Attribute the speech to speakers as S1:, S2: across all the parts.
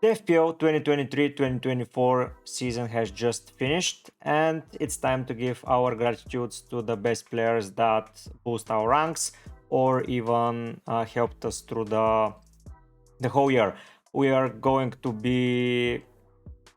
S1: The FPL 2023-2024 season has just finished, and it's time to give our gratitudes to the best players that boost our ranks or even helped us through the whole year. We are going to be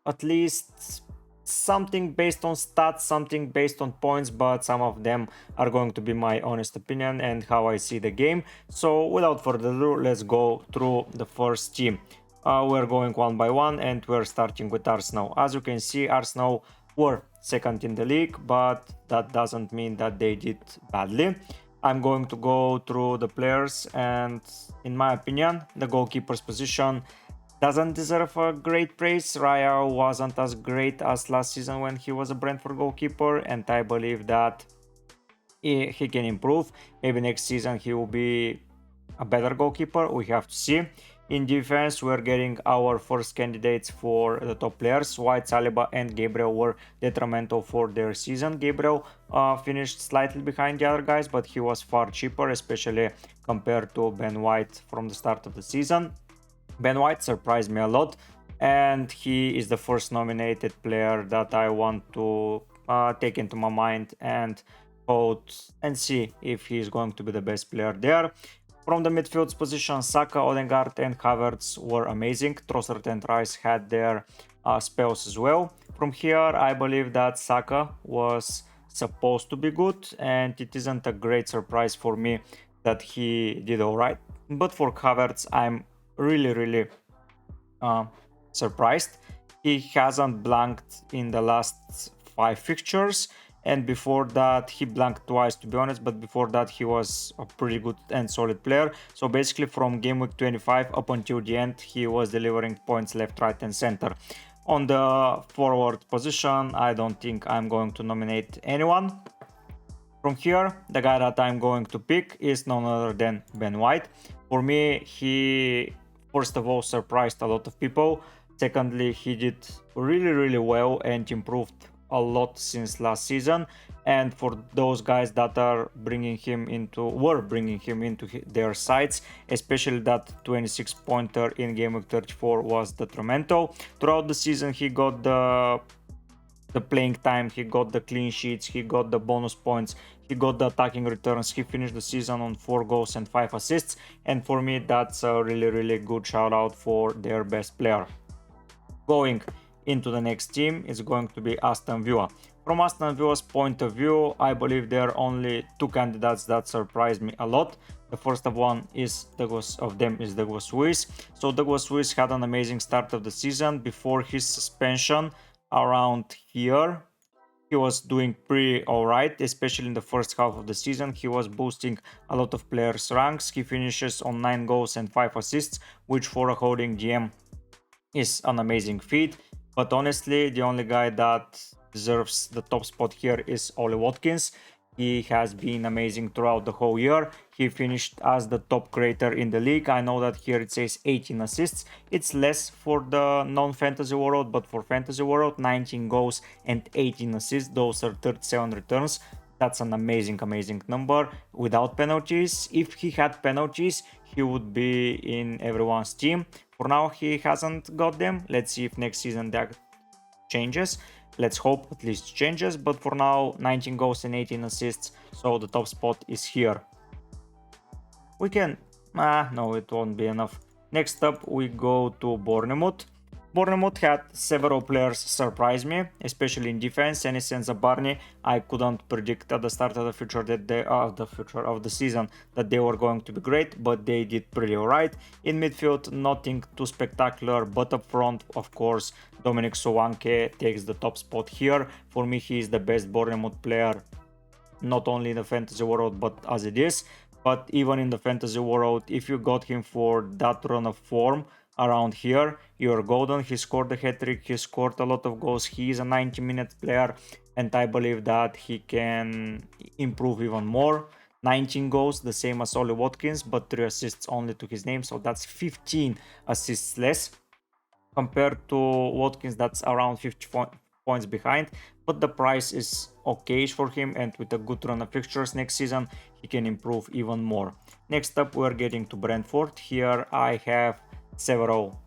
S1: at least something based on stats, something based on points, but some of them are going to be my honest opinion and how I see the game. So without further ado, let's go through the first team. We're going one by one and we're starting with Arsenal. As you can see, Arsenal were second in the league, but that doesn't mean that they did badly. I'm going to go through the players, and in my opinion, the goalkeeper's position doesn't deserve a great praise. Raya wasn't as great as last season when he was a Brentford goalkeeper, and I believe that he can improve. Maybe next season he will be a better goalkeeper. We have to see. In defense, we're getting our first candidates for the top players. White, Saliba, and Gabriel were detrimental for their season. Gabriel finished slightly behind the other guys, but he was far cheaper, especially compared to Ben White from the start of the season. Ben White surprised me a lot, and he is the first nominated player that I want to take into my mind and vote and see if he is going to be the best player there. From the midfield's position, Saka, Odegaard, and Havertz were amazing. Trossard and Rice had their spells as well. From here, I believe that Saka was supposed to be good, and it isn't a great surprise for me that he did alright. But for Havertz, I'm really surprised. He hasn't blanked in the last 5 fixtures, and before that he blanked twice, to be honest, but before that he was a pretty good and solid player. So basically from game week 25 up until the end, he was delivering points left, right, and center. On the forward position, I don't think I'm going to nominate anyone. From here, the guy that I'm going to pick is none other than Ben White. For me, he first of all surprised a lot of people. Secondly, he did really well and improved a lot since last season. And for those guys that were bringing him into their sides, especially that 26 pointer in game week 34 was detrimental. Throughout the season, he got the playing time, he got the clean sheets, he got the bonus points, he got the attacking returns. He finished the season on 4 goals and 5 assists, and for me that's a really good shout out for their best player. Going into the next team is going to be Aston Villa. From Aston Villa's point of view, I believe there are only 2 candidates that surprised me a lot. The first of them is Douglas Luiz. So Douglas Luiz had an amazing start of the season. Before his suspension around here, he was doing pretty alright, especially in the first half of the season. He was boosting a lot of players' ranks. He finishes on 9 goals and 5 assists, which for a holding GM is an amazing feat. But honestly, the only guy that deserves the top spot here is Ollie Watkins. He has been amazing throughout the whole year. He finished as the top creator in the league. I know that here it says 18 assists. It's less for the non-fantasy world, but for fantasy world, 19 goals and 18 assists. Those are 37 returns. That's an amazing number without penalties. If he had penalties, he would be in everyone's team. For now, he hasn't got them. Let's see if next season that changes. Let's hope at least changes, but for now 19 goals and 18 assists, so the top spot is here. We can no, it won't be enough. Next up we go to Bournemouth. Bournemouth had several players surprise me, especially in defense. Any sense of Barney, I couldn't predict at the start of the season that they were going to be great, but they did pretty alright. In midfield, nothing too spectacular, but up front, of course, Dominic Solanke takes the top spot here. For me, he is the best Bournemouth player, not only in the fantasy world, but as it is. But even in the fantasy world, if you got him for that run of form around here, you're golden. He scored a hat-trick, he scored a lot of goals, he is a 90-minute player, and I believe that he can improve even more. 19 goals, the same as Ollie Watkins, but 3 assists only to his name, so that's 15 assists less compared to Watkins, that's around 50 points behind, but the price is okay for him, and with a good run of fixtures next season, he can improve even more. Next up, we're getting to Brentford. Here I have several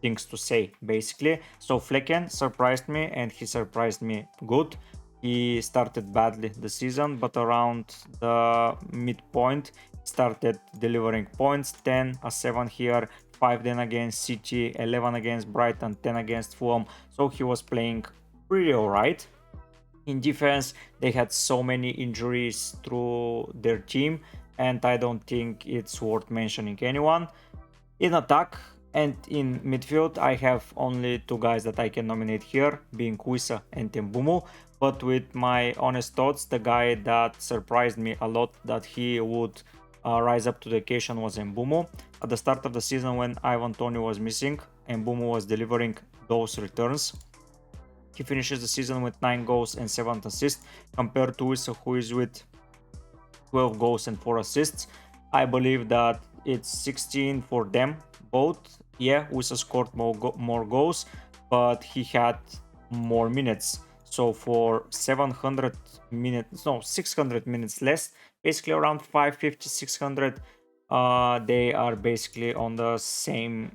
S1: things to say basically. So Flecken surprised me, and he surprised me good. He started badly the season, but around the midpoint started delivering points. 10 a 7 here, 5 then against City, 11 against Brighton, 10 against Fulham. So he was playing pretty alright. In defense, they had so many injuries through their team, and I don't think it's worth mentioning anyone. In attack and in midfield, I have only two guys that I can nominate here, being Wissa and Tembumu. But with my honest thoughts, the guy that surprised me a lot that he would rise up to the occasion was Mbumo. At the start of the season, when Ivan Toney was missing, Mbumo was delivering those returns. He finishes the season with 9 goals and 7 assists, compared to Wissa, who is with 12 goals and 4 assists. I believe that it's 16 for them both. Yeah, Wissa scored more goals, but he had more minutes. So for 700 minutes, no, 600 minutes less, basically around 550, 600, they are basically on the same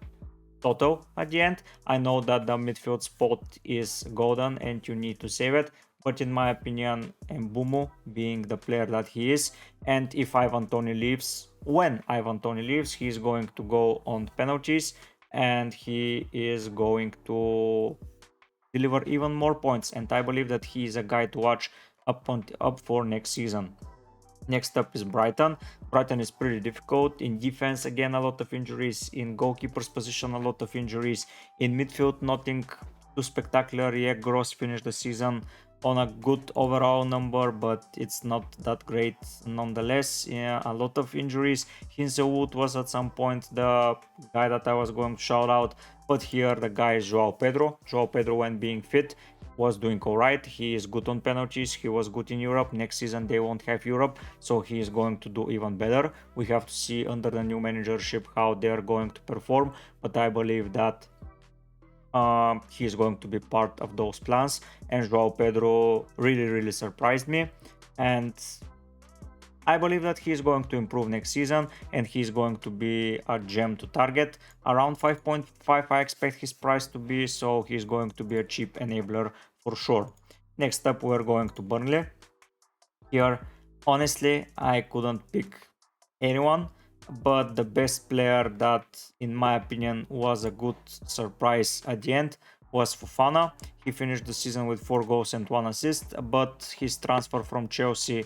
S1: total at the end. I know that the midfield spot is golden and you need to save it, but in my opinion, Mbumo being the player that he is, and if Ivan Toney leaves, when Ivan Toney leaves, he's going to go on penalties and he is going to deliver even more points, and I believe that he is a guy to watch up for next season. Next up is Brighton. Brighton is pretty difficult. In defense, again, a lot of injuries. In goalkeeper's position, a lot of injuries. In midfield, nothing too spectacular. Yeah, Gross finished the season on a good overall number, but it's not that great nonetheless. Yeah, a lot of injuries. Hinsewood was at some point the guy that I was going to shout out, but here the guy is Joao Pedro. Joao Pedro, when being fit, was doing alright. He is good on penalties. He was good in Europe. Next season they won't have Europe, so he is going to do even better. We have to see under the new managership how they are going to perform, but I believe that he is going to be part of those plans. And Joao Pedro really surprised me, and I believe that he is going to improve next season, and he's going to be a gem to target. Around 5.5 I expect his price to be, so he's going to be a cheap enabler for sure. Next up, we're going to Burnley. Here, honestly, I couldn't pick anyone, but the best player that, in my opinion, was a good surprise at the end was Fofana. He finished the season with 4 goals and 1 assist, but his transfer from Chelsea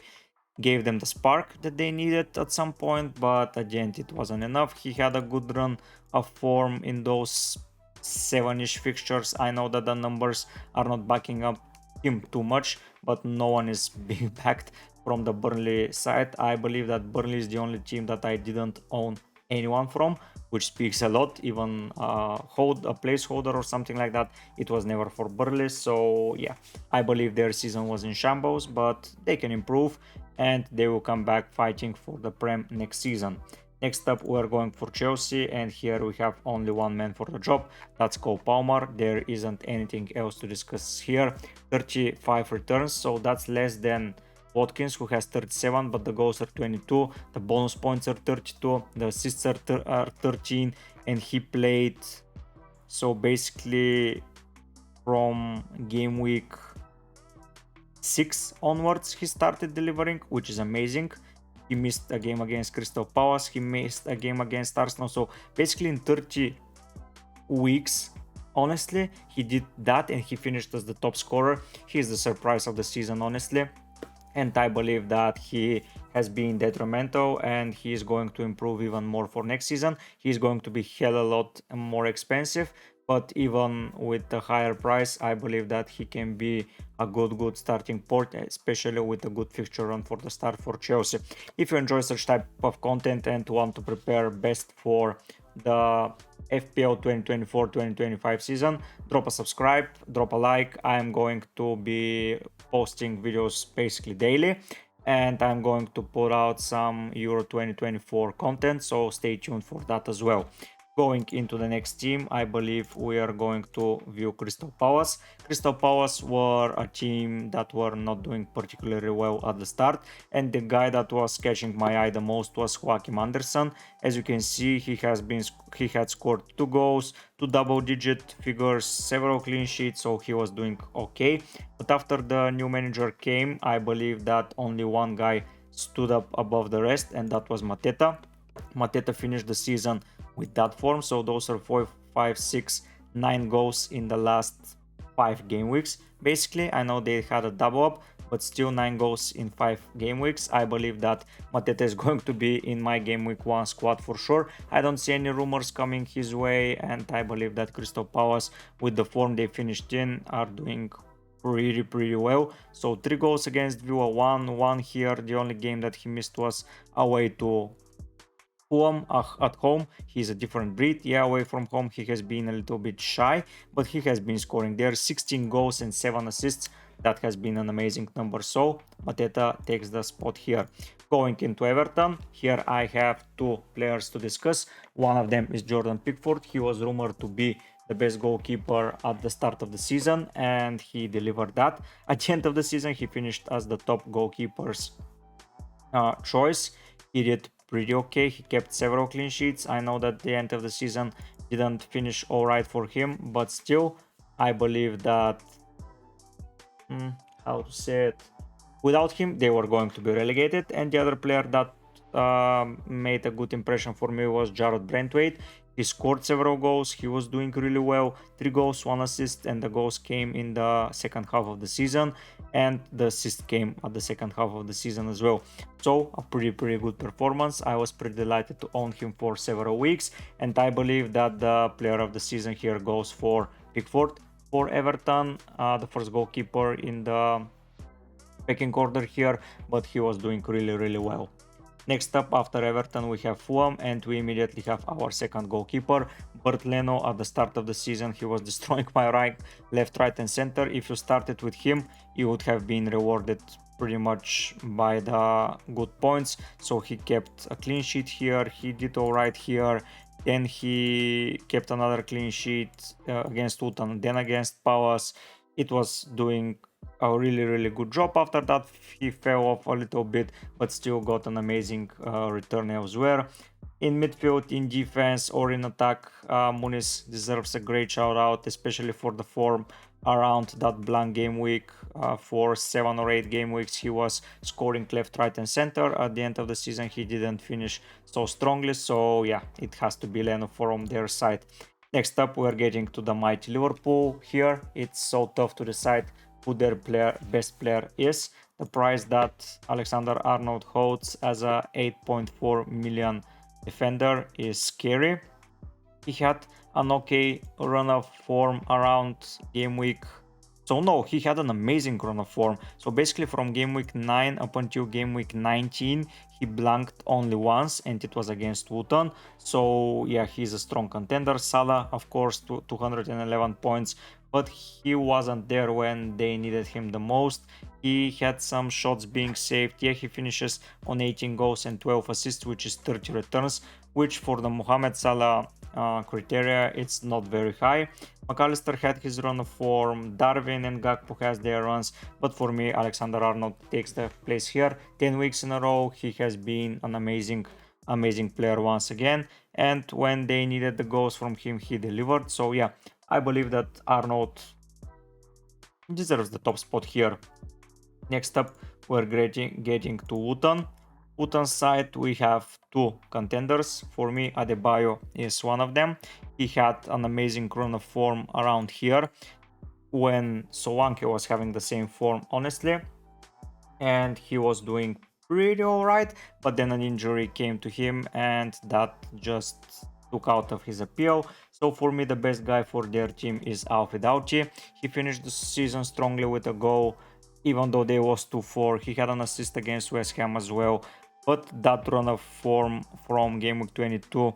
S1: gave them the spark that they needed at some point, but at the end it wasn't enough. He had a good run of form in those 7-ish fixtures. I know that the numbers are not backing up him too much, but no one is being backed from the Burnley side. I believe that Burnley is the only team that I didn't own anyone from, which speaks a lot. Even hold a placeholder or something like that, it was never for Burnley. So yeah, I believe their season was in shambles, but they can improve and they will come back fighting for the Prem next season. Next up, we're going for Chelsea, and here we have only one man for the job. That's Cole Palmer. There isn't anything else to discuss here. 35 returns, so that's less than Watkins, who has 37, but the goals are 22, the bonus points are 32, the assists are 13, and he played, so basically from game week 6 onwards he started delivering, which is amazing. He missed a game against Crystal Palace, he missed a game against Arsenal, so basically in 30 weeks, honestly, he did that and he finished as the top scorer. He's the surprise of the season, honestly, and I believe that he has been detrimental and he is going to improve even more for next season. He's going to be hell a lot more expensive, but even with the higher price, I believe that he can be a good starting port, especially with a good fixture run for the start for Chelsea. If you enjoy such type of content and want to prepare best for the FPL 2024-2025 season, drop a subscribe, drop a like. I am going to be posting videos basically daily, and I'm going to put out some Euro 2024 content, so stay tuned for that as well. Going into the next team, I believe we are going to view Crystal Palace. Crystal Palace were a team that were not doing particularly well at the start, and the guy that was catching my eye the most was Joachim Anderson. As you can see, he had scored 2 goals, two double-digit figures, several clean sheets, so he was doing okay. But after the new manager came, I believe that only one guy stood up above the rest, and that was Mateta. Mateta finished the season with that form. So those are 4, 5, 6, 9 goals in the last 5 game weeks. Basically, I know they had a double up, but still 9 goals in 5 game weeks. I believe that Mateta is going to be in my game week 1 squad for sure. I don't see any rumors coming his way, and I believe that Crystal Palace, with the form they finished in, are doing pretty well. So 3 goals against Villa, 1 here. The only game that he missed was away to Fulham. At home he's a different breed. Yeah, away from home he has been a little bit shy, but he has been scoring there. 16 goals and 7 assists. That has been an amazing number. So Mateta takes the spot here. Going into Everton, here I have 2 players to discuss. One of them is Jordan Pickford. He was rumored to be the best goalkeeper at the start of the season, and he delivered that. At the end of the season he finished as the top goalkeeper's choice. He did pretty okay. He kept several clean sheets. I know that the end of the season didn't finish all right for him, but still, I believe that how to say it, without him they were going to be relegated. And the other player that made a good impression for me was Jarrod Brentwaite. He scored several goals. He was doing really well. 3 goals, 1 assist, and the goals came in the second half of the season, and the assist came at the second half of the season as well. So a pretty good performance. I was pretty delighted to own him for several weeks, and I believe that the player of the season here goes for Pickford for Everton, the first goalkeeper in the pecking order here, but he was doing really well. Next up after Everton we have Fulham, and we immediately have our second goalkeeper, Bert Leno. At the start of the season he was destroying my left, right and center. If you started with him, you would have been rewarded pretty much by the good points. So he kept a clean sheet here, he did alright here, then he kept another clean sheet against Luton, then against Palace. It was doing a really good job. After that he fell off a little bit, but still got an amazing return elsewhere. In midfield, in defense, or in attack, Muniz deserves a great shout out, especially for the form around that blank game week. For 7 or 8 game weeks he was scoring left, right and center. At the end of the season he didn't finish so strongly, so yeah, it has to be Leno from their side. Next up we're getting to the mighty Liverpool. Here it's so tough to decide who their best player is. The price that Alexander-Arnold holds as a 8.4 million defender is scary. He had an okay run of form around game week. So no, he had an amazing run of form. So basically from game week 9 up until game week 19, he blanked only once, and it was against Luton. So yeah, he's a strong contender. Salah, of course, 211 points, but he wasn't there when they needed him the most. He had some shots being saved. Yeah, he finishes on 18 goals and 12 assists, which is 30 returns, which for the Mohamed Salah criteria, it's not very high. McAllister had his run of form, Darwin and Gakpo has their runs, but for me, Alexander-Arnold takes the place here. 10 weeks in a row, he has been an amazing player once again, and when they needed the goals from him, he delivered. So yeah, I believe that Arnold deserves the top spot here. Next up, we're getting to Luton. Luton side, we have 2 contenders. For me, Adebayo is one of them. He had an amazing run of form around here when Solanke was having the same form, honestly, and he was doing pretty alright, but then an injury came to him and that just took out of his appeal. So for me, the best guy for their team is Alfie Doughty. He finished the season strongly with a goal, even though they lost 2-4. He had an assist against West Ham as well, but that run of form from game week 22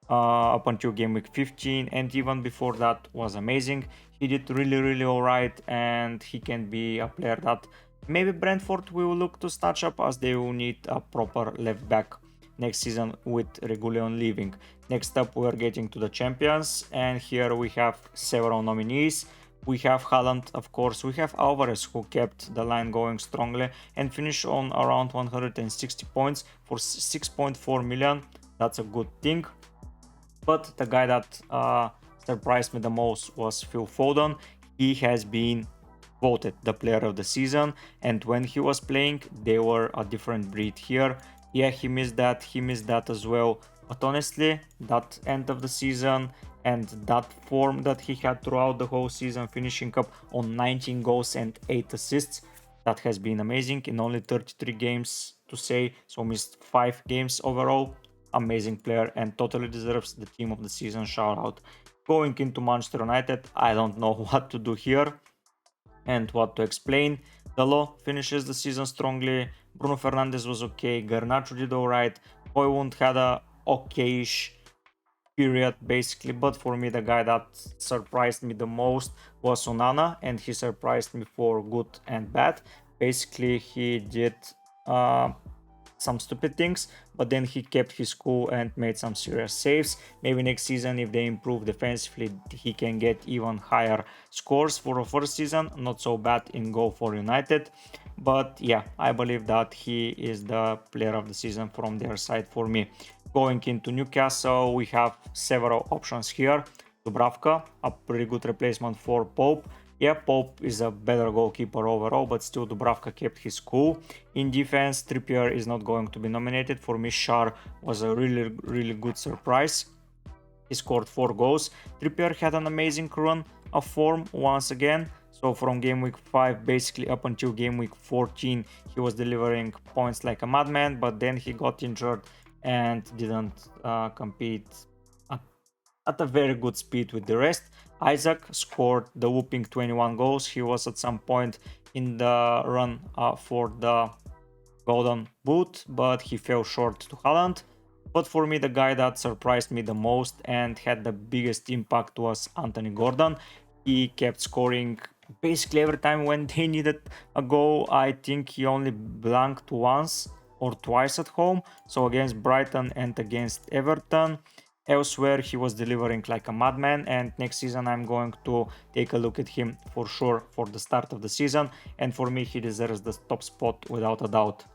S1: up until game week 15 and even before that was amazing. He did really alright, and he can be a player that maybe Brentford will look to snatch up, as they will need a proper left back. next season with Regulion leaving. Next up, we're getting to the champions, and here we have several nominees. We have Haaland, of course. We have Alvarez, who kept the line going strongly and finished on around 160 points for 6.4 million. That's a good thing. But the guy that surprised me the most was Phil Foden. He has been voted the player of the season, and when he was playing, they were a different breed here. Yeah, he missed that as well. But honestly, that end of the season and that form that he had throughout the whole season, finishing up on 19 goals and 8 assists, that has been amazing in only 33 games to say, so missed 5 games overall. Amazing player and totally deserves the team of the season shout out. Going into Manchester United, I don't know what to do here and what to explain. Dalot finishes the season strongly. Bruno Fernandes was okay. Garnacho did alright. Højlund had a okayish period basically, but for me the guy that surprised me the most was Onana, and he surprised me for good and bad. Basically, he did some stupid things, but then he kept his cool and made some serious saves. Maybe next season, if they improve defensively, he can get even higher scores for a first season. Not so bad in goal for United, but yeah, I believe that he is the player of the season from their side for me. Going into Newcastle, we have several options here. Dubravka, a pretty good replacement for Pope. Yeah, Pope is a better goalkeeper overall, but still Dubravka kept his cool. In defense, Trippier is not going to be nominated. For me, Schär was a really good surprise. He scored 4 goals. Trippier had an amazing run of form once again. So from game week 5 basically up until game week 14, he was delivering points like a madman, but then he got injured and didn't compete at a very good speed with the rest. Isaac scored the whooping 21 goals. He was at some point in the run for the golden boot, but he fell short to Haaland. But for me, the guy that surprised me the most and had the biggest impact was Anthony Gordon. He kept scoring basically every time when they needed a goal. I think he only blanked once or twice at home, so against Brighton and against Everton. Elsewhere, he was delivering like a madman, and next season I'm going to take a look at him for sure for the start of the season, and for me he deserves the top spot without a doubt.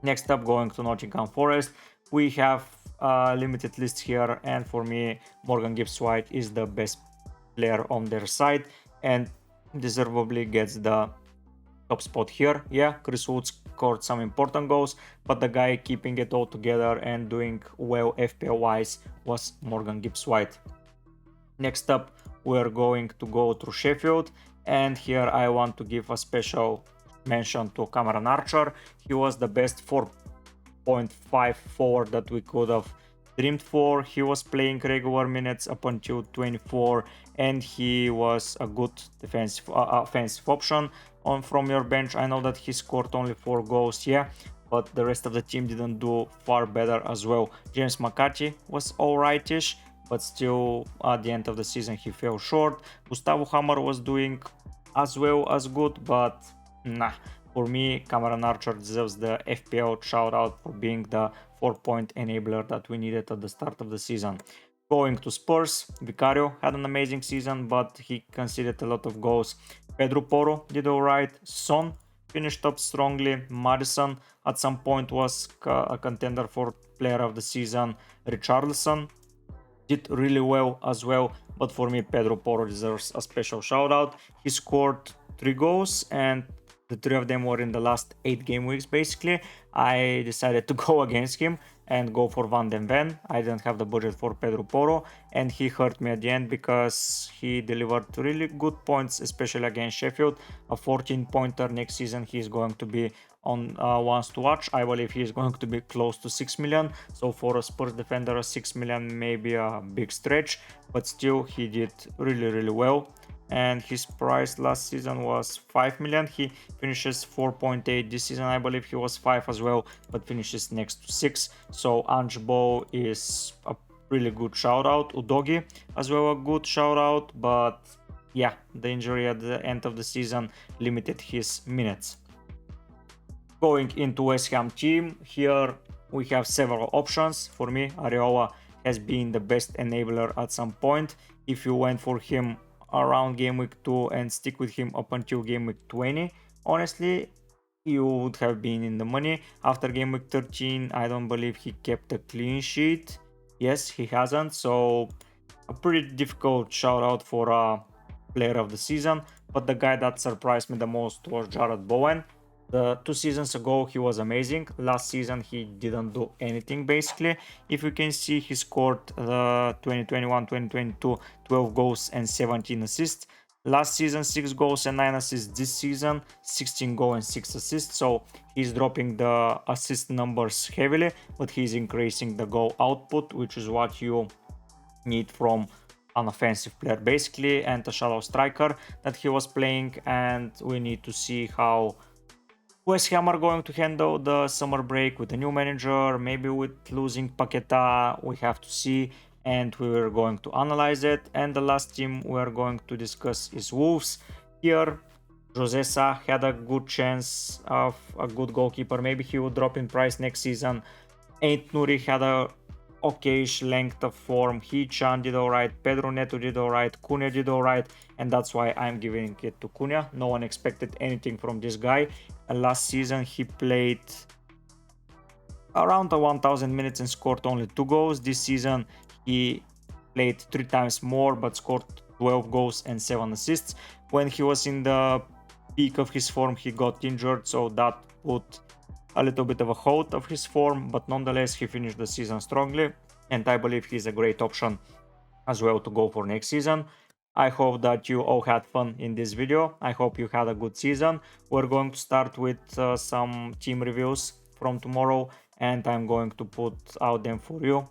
S1: Next up, going to Nottingham Forest, we have a limited list here, and for me Morgan Gibbs-White is the best player on their side and deservedly gets the top spot here. Yeah, Chris Wood scored some important goals, but the guy keeping it all together and doing well FPL wise was Morgan Gibbs-White. Next up, we're going to go through Sheffield, and here I want to give a special mention to Cameron Archer. He was the best 4.5 forward that we could have dreamed for. He was playing regular minutes up until 24, and he was a good defensive offensive option on from your bench. I know that he scored only 4 goals, yeah, but the rest of the team didn't do far better as well. James McCarthy was alrightish, but still at the end of the season he fell short. Gustavo Hammer was doing as well as good, but nah. For me, Cameron Archer deserves the FPL shout out for being the 4-point enabler that we needed at the start of the season. Going to Spurs, Vicario had an amazing season, but he conceded a lot of goals. Pedro Porro did alright. Son finished up strongly. Madison at some point was a contender for player of the season. Richarlison did really well as well, but for me Pedro Porro deserves a special shout out. He scored 3 goals, and the 3 of them were in the last 8 game weeks basically. I decided to go against him and go for Van den Ven. I didn't have the budget for Pedro Porro, and he hurt me at the end because he delivered really good points, especially against Sheffield. A 14-pointer next season, he's going to be on ones to watch. I believe he's going to be close to 6 million. So for a Spurs defender, 6 million may be a big stretch, but still he did really well. And his price last season was 5 million. He finishes 4.8 this season. I believe he was 5 as well, but finishes next to 6. So Ange is a really good shout out. Udogi as well, a good shout out, but yeah, the injury at the end of the season limited his minutes. Going into West Ham team, here we have several options. For me, Areola has been the best enabler at some point. If you went for him around game week 2 and stick with him up until game week 20, honestly, you would have been in the money. After game week 13, I don't believe he kept a clean sheet. Yes, he hasn't. So a pretty difficult shout out for a player of the season. But the guy that surprised me the most was Jared Bowen. The 2 seasons ago he was amazing. Last season he didn't do anything basically. If you can see, he scored the 2021-2022 12 goals and 17 assists. Last season 6 goals and 9 assists. This season 16 goals and 6 assists. So he's dropping the assist numbers heavily, but he's increasing the goal output, which is what you need from an offensive player basically, and a shallow striker that he was playing. And we need to see how West Ham are going to handle the summer break with a new manager, maybe with losing Paqueta. We have to see, and we're going to analyze it. And the last team we're going to discuss is Wolves. Here Josesa had a good chance of a good goalkeeper. Maybe he would drop in price next season. Ain't Nuri had a okayish length of form. Hichan did alright, Pedro Neto did alright, Cunha did alright, and that's why I'm giving it to Cunha. No one expected anything from this guy. Last season he played around 1000 minutes and scored only 2 goals. This season he played 3 times more but scored 12 goals and 7 assists. When he was in the peak of his form, he got injured, so that put a little bit of a hold of his form, but nonetheless he finished the season strongly, and I believe he's a great option as well to go for next season. I hope that you all had fun in this video. I hope you had a good season. We're going to start with some team reviews from tomorrow, and I'm going to put out them for you.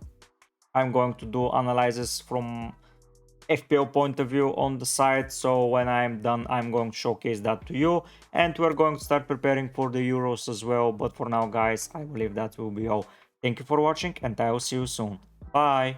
S1: I'm going to do analysis from FPL point of view on the site, so when I'm done I'm going to showcase that to you, and we're going to start preparing for the Euros as well. But for now guys, I believe that will be all. Thank you for watching, and I will see you soon. Bye.